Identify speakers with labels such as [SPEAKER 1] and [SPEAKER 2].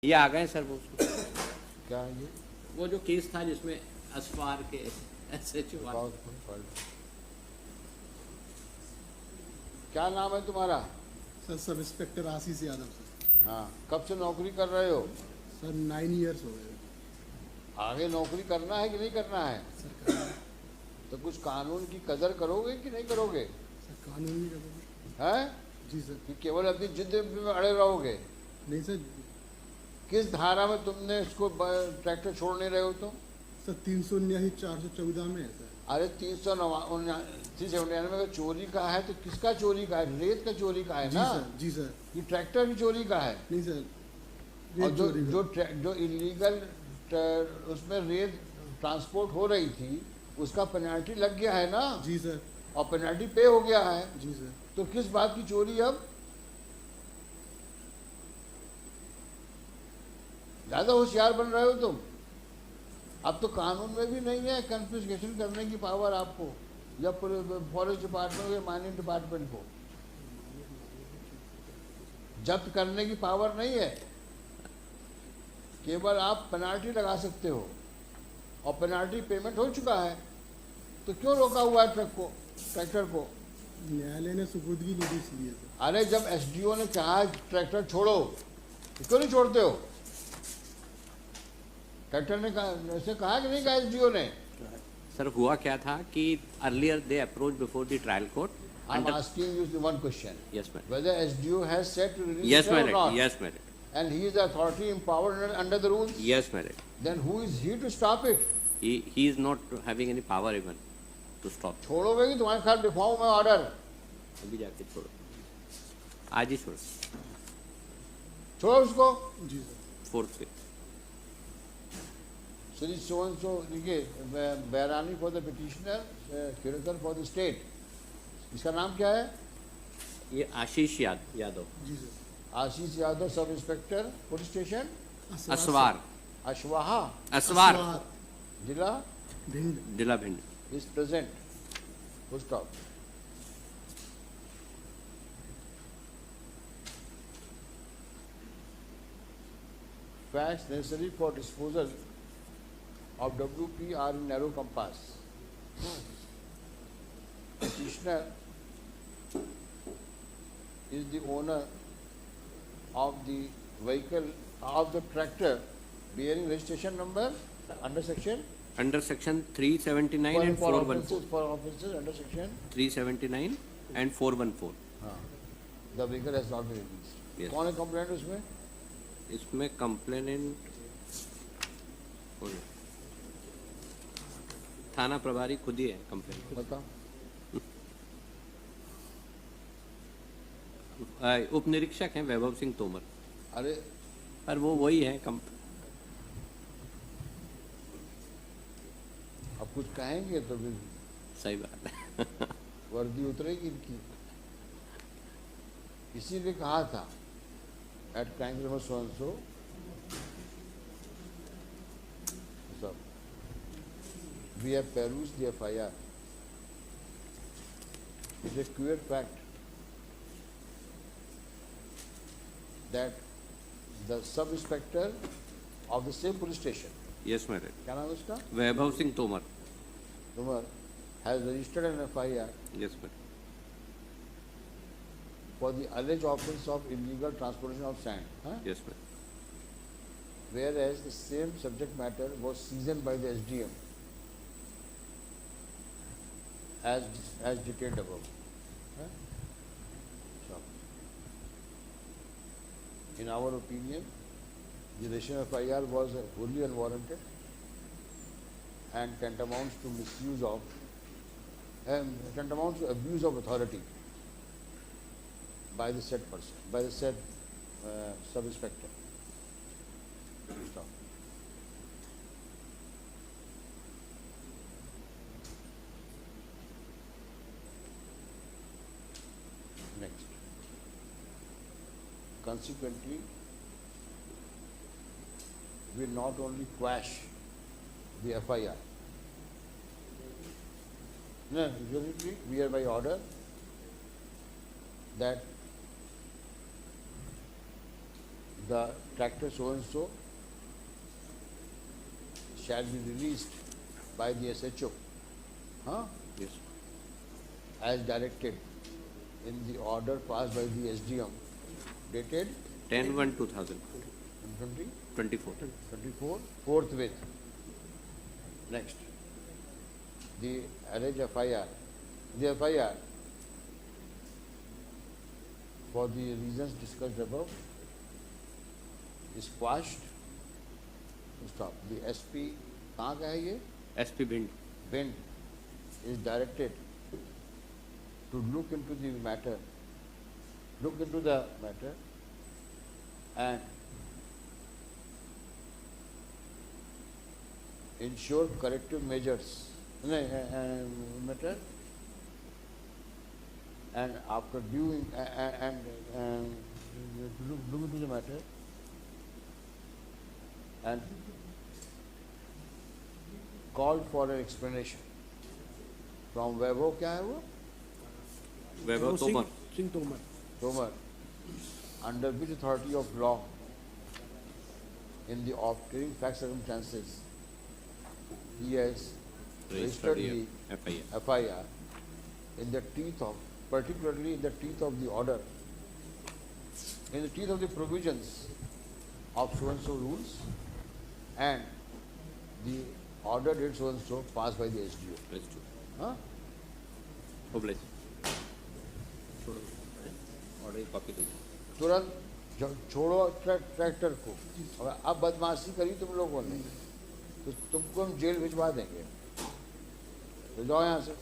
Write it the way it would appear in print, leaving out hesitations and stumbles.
[SPEAKER 1] ये आ गए सर वो
[SPEAKER 2] क्या है ये?
[SPEAKER 1] वो जो केस था जिसमें असवार के SHO
[SPEAKER 2] क्या नाम है तुम्हारा?
[SPEAKER 3] सर सब इंस्पेक्टर आशीष यादव सर।
[SPEAKER 2] हाँ, कब से नौकरी कर रहे हो?
[SPEAKER 3] सर 9 इयर्स हो गए
[SPEAKER 2] आगे नौकरी करना है कि नहीं करना है?
[SPEAKER 3] सर। करना है।
[SPEAKER 2] तो कुछ कानून की कदर करोगे कि नहीं करोगे?
[SPEAKER 3] सर कानून भी करोगे?
[SPEAKER 2] हैं?
[SPEAKER 3] जी सर।
[SPEAKER 2] कि केवल अपनी जिद में अड़े रहोगे?
[SPEAKER 3] नहीं सर।
[SPEAKER 2] किस धारा में तुमने इसको ट्रैक्टर छोड़ नहीं रहे हो तुम?
[SPEAKER 3] सर 379/414 में है सर।
[SPEAKER 2] अरे 399 का चोरी का है तो किसका चोरी का है? रेत का चोरी का है
[SPEAKER 3] जी
[SPEAKER 2] ना?
[SPEAKER 3] सर। जी सर।
[SPEAKER 2] ये ट्रैक्टर की चोरी का है।
[SPEAKER 3] नहीं सर।
[SPEAKER 2] और
[SPEAKER 3] रेत
[SPEAKER 2] जो
[SPEAKER 3] चोरी
[SPEAKER 2] जो
[SPEAKER 3] का।
[SPEAKER 2] जो इलीगल उसमें रेत ट्रांसपोर्ट हो रही थी उसका पेनल्टी लग गया है ना?
[SPEAKER 3] जी सर।
[SPEAKER 2] और पेनल्टी पे हो गया है।
[SPEAKER 3] जी सर।
[SPEAKER 2] तो किस बात की चोरी अब? ज्यादा होशियार बन रहे हो तुम। अब तो कानून में भी नहीं है कन्फिस्केशन करने की पावर आपको, या फॉरेस्ट डिपार्टमेंट या माइनिंग डिपार्टमेंट को जब्त करने की पावर नहीं है। केवल आप पेनाल्टी लगा सकते हो और पेनाल्टी पेमेंट हो चुका है। तो क्यों रोका हुआ है ट्रैक्टर को?
[SPEAKER 3] न्यायालय ने सुपुर्दगी नोटिस लिया सर।
[SPEAKER 2] अरे जब SDO ने कहा ट्रैक्टर छोड़ो तो क्यों नहीं छोड़ते हो? ट्रैक्टर ने ऐसे कहा कि नहीं कहा SDO ने?
[SPEAKER 1] सर हुआ क्या था कि earlier they approach before the trial court.
[SPEAKER 2] I'm asking you one question.
[SPEAKER 1] Yes, ma'am.
[SPEAKER 2] Whether SDO has said to release
[SPEAKER 1] Yes,
[SPEAKER 2] it or
[SPEAKER 1] my
[SPEAKER 2] not?
[SPEAKER 1] Yes, my
[SPEAKER 2] And he is the authority empowered under the rules?
[SPEAKER 1] Yes, my
[SPEAKER 2] Then who is he to stop it?
[SPEAKER 1] He is not having any power even to stop.
[SPEAKER 2] छोड़ोगे कि तुम्हारे खिलाफ deform में order?
[SPEAKER 1] अभी जाके छोड़ो, आज ही छोड़ो,
[SPEAKER 2] छोड़ो उसको।
[SPEAKER 3] जी सर।
[SPEAKER 1] 4th पे।
[SPEAKER 2] श्री so and so देखिए, Bairani for the petitioner, curator for the state. इसका नाम क्या है?
[SPEAKER 1] ये आशीष यादव।
[SPEAKER 3] जी sir.
[SPEAKER 2] Ashish Yadav, sub inspector police station
[SPEAKER 1] Aswar.
[SPEAKER 2] अश्वाहा,
[SPEAKER 1] असवार
[SPEAKER 2] जिला
[SPEAKER 3] भिंड।
[SPEAKER 1] जिला Bhind.
[SPEAKER 2] is present. Full stop. Facts necessary for disposal of WP are in narrow compass. Petitioner is the owner of the vehicle of the tractor bearing registration number under section
[SPEAKER 1] Under section 379 and
[SPEAKER 2] for
[SPEAKER 1] 414.
[SPEAKER 2] offenses under section
[SPEAKER 1] 379 and 414.
[SPEAKER 2] the vehicle has not been released.
[SPEAKER 1] Yes.
[SPEAKER 2] कौन है complaint उसमें?
[SPEAKER 1] इसमें complainant थाना प्रभारी खुद ही है complaint.
[SPEAKER 2] बताओ।
[SPEAKER 1] उप निरीक्षक हैं वैभव सिंह तोमर।
[SPEAKER 2] अरे
[SPEAKER 1] पर वो वही है
[SPEAKER 2] अब कुछ कहेंगे तो फिर
[SPEAKER 1] सही बात है।
[SPEAKER 2] वर्दी उतरेगी इनकी। किसी ने कहा था at crime number so and so सब we have perused the FIR. It is a clear fact that the sub inspector of the same police station,
[SPEAKER 1] yes madam,
[SPEAKER 2] क्या नाम है उसका?
[SPEAKER 1] Vaibhav Singh Tomar.
[SPEAKER 2] Tomar, has registered an FIR
[SPEAKER 1] yes madam.
[SPEAKER 2] for the alleged offence of illegal transportation of sand,
[SPEAKER 1] yes madam.
[SPEAKER 2] whereas the same subject matter was seasoned by the SDM as detailed above. So, in our opinion, the registration of FIR was wholly unwarranted and tantamounts to misuse of, tantamounts to abuse of authority by the said person, by the said sub-inspector. Stop. Next. Consequently, we not only quash the FIR, no, usually we are by order that the tractor so and so shall be released by the SHO, huh?
[SPEAKER 1] Yes.
[SPEAKER 2] As directed in the order passed by the SDM dated
[SPEAKER 1] 10/1/2024.
[SPEAKER 2] 24, forthwith. Next, the alleged FIR. The FIR, for the reasons discussed above, is quashed. Stop. The SP, कहाँ का है ये?
[SPEAKER 1] SP Bhind.
[SPEAKER 2] Bend is directed to look into the matter and ensure corrective measures. Matter and after doing and look into the matter and called for an explanation from Vaibhav, क्या है वो?
[SPEAKER 1] Vaibhav Tomar.
[SPEAKER 3] Singh Tomar
[SPEAKER 2] Tomar, under which authority of law, in the obtaining fact circumstances, he has registered the
[SPEAKER 1] FIR.
[SPEAKER 2] FIR in the teeth of, particularly in the teeth of the order, in the teeth of the provisions of so and so rules, and the order date so and so passed by the SDO.
[SPEAKER 1] Let's do.
[SPEAKER 2] Huh?
[SPEAKER 1] Oblige. Order की copy दीजिए.
[SPEAKER 2] तुरंत छोड़ो tractor को. और अब बदमाशी करी तुम लोगों ने तो तुमको हम जेल भिजवा देंगे. तो जाओ यहाँ से.